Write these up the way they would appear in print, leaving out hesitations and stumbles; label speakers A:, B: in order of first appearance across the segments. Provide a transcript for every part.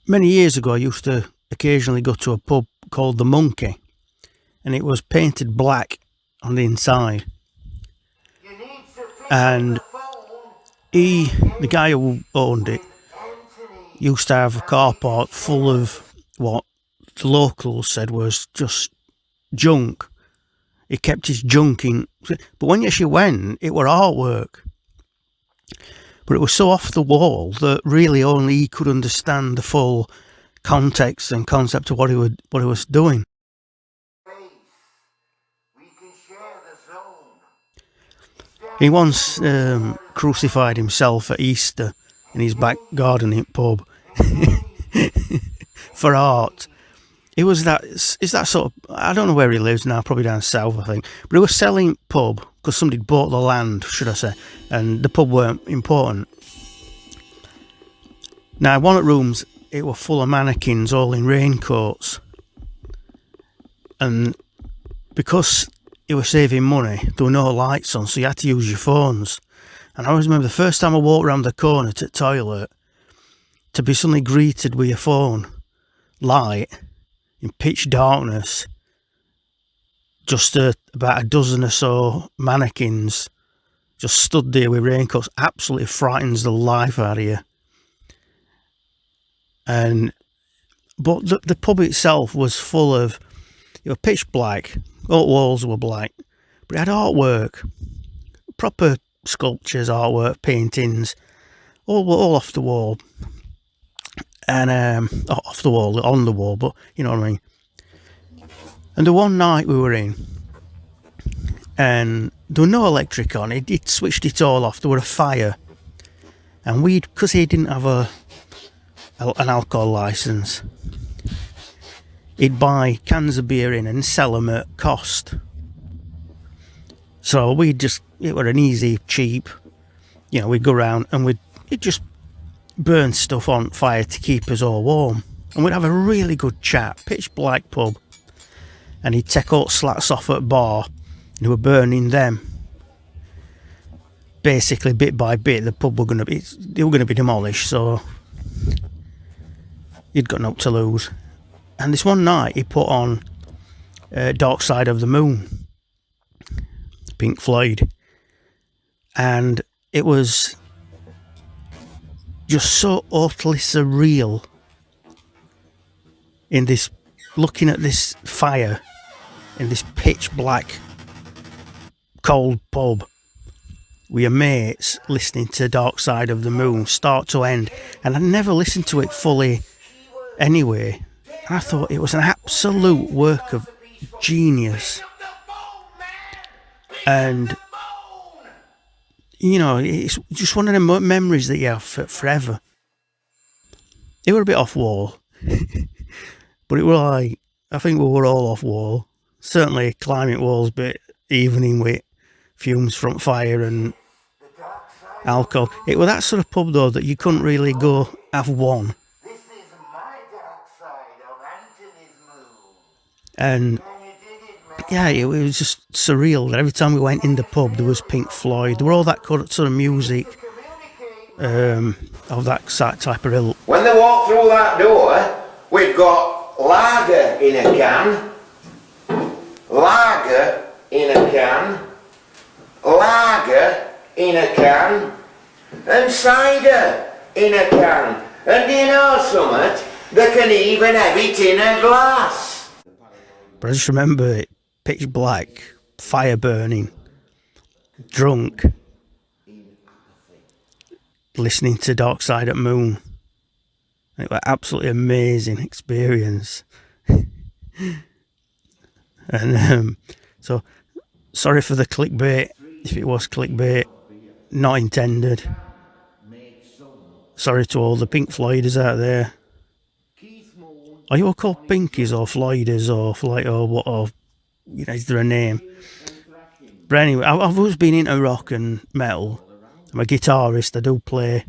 A: Many years ago, I used to occasionally go to a pub called the Monkey, and it was painted black on the inside. And the guy who owned it, used to have a car park full of what the locals said was just junk. He kept his junk in, but when you actually went, it were artwork. But it was so off the wall that really only he could understand the full context and concept of what he was doing. He once crucified himself at Easter in his back garden pub for art. It was that sort of, I don't know where he lives now, probably down south, I think. But he was selling pub because somebody bought the land, should I say, and the pub weren't important. Now, one of the rooms, it was full of mannequins all in raincoats. And because he was saving money, there were no lights on, so you had to use your phones. And I always remember the first time I walked around the corner to the toilet, to be suddenly greeted with your phone light in pitch darkness, just about a dozen or so mannequins just stood there with raincoats, absolutely frightens the life out of you. But the pub itself was full of, it was pitch black, all walls were black, but it had artwork, proper sculptures, artwork, paintings, all off the wall. And off the wall, on the wall, but you know what I mean. And the one night we were in, and there was no electric on, he'd switched it all off, there was a fire. And because he didn't have an alcohol licence, he'd buy cans of beer in and sell them at cost. So it were an easy, cheap, we'd go around and he'd just burn stuff on fire to keep us all warm. And we'd have a really good chat, pitch black pub. And he'd take all slats off at bar, and we were burning them. Basically, bit by bit, the pub were going to be demolished, so he'd got nothing to lose. And this one night, he put on Dark Side of the Moon, Pink Floyd. And it was just so utterly surreal in this, looking at this fire in this pitch black cold pub with your mates listening to Dark Side of the Moon start to end. And I never listened to it fully anyway, and I thought it was an absolute work of genius. And it's just one of the memories that you have forever. It were a bit off wall, but it was like, I think we were all off wall. Certainly climbing walls, but evening with fumes from fire and alcohol. It was that sort of pub though that you couldn't really go have one.
B: This is my dark side of Anthony's moon.
A: And yeah, it was just surreal that every time we went in the pub there was Pink Floyd, there were all that sort of music of that type of ilk.
B: When they walk through that door, we've got lager in a can, lager in a can, lager in a can, and cider in a can. And you know something? They can even have it in a glass.
A: But I just remember it pitch black, fire burning, drunk, listening to Dark Side of the Moon. And it was an absolutely amazing experience. And so, sorry for the clickbait, if it was clickbait, not intended. Sorry to all the Pink Floyders out there. Are you all called Pinkies or Floyders or what? Or is there a name? But anyway, I've always been into rock and metal. I'm a guitarist. I do play.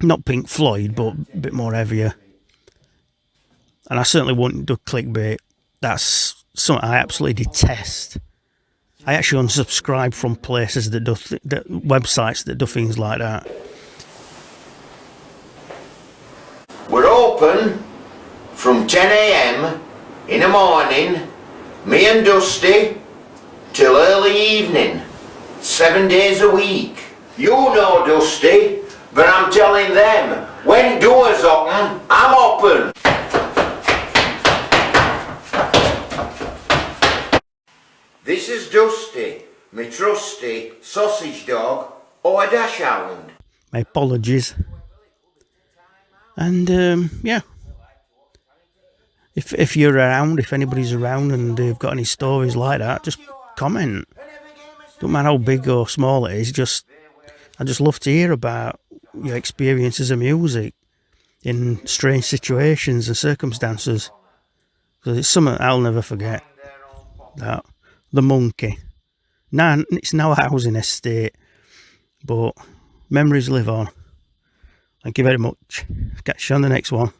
A: Not Pink Floyd, but a bit more heavier. And I certainly wouldn't do clickbait. That's something I absolutely detest. I actually unsubscribe from places that websites that do things like that.
B: open from 10 a.m. in the morning, me and Dusty, till early evening, 7 days a week. You know Dusty, but I'm telling them, when doors open, I'm open. This is Dusty, my trusty sausage dog or a dash hound.
A: My apologies. And yeah, if you're around, if anybody's around and they've got any stories like that, just comment. Don't matter how big or small it is. I just love to hear about your experiences of music in strange situations and circumstances. Because it's something I'll never forget. That the monkey. Now it's now a housing estate, but memories live on. Thank you very much. Catch you on the next one.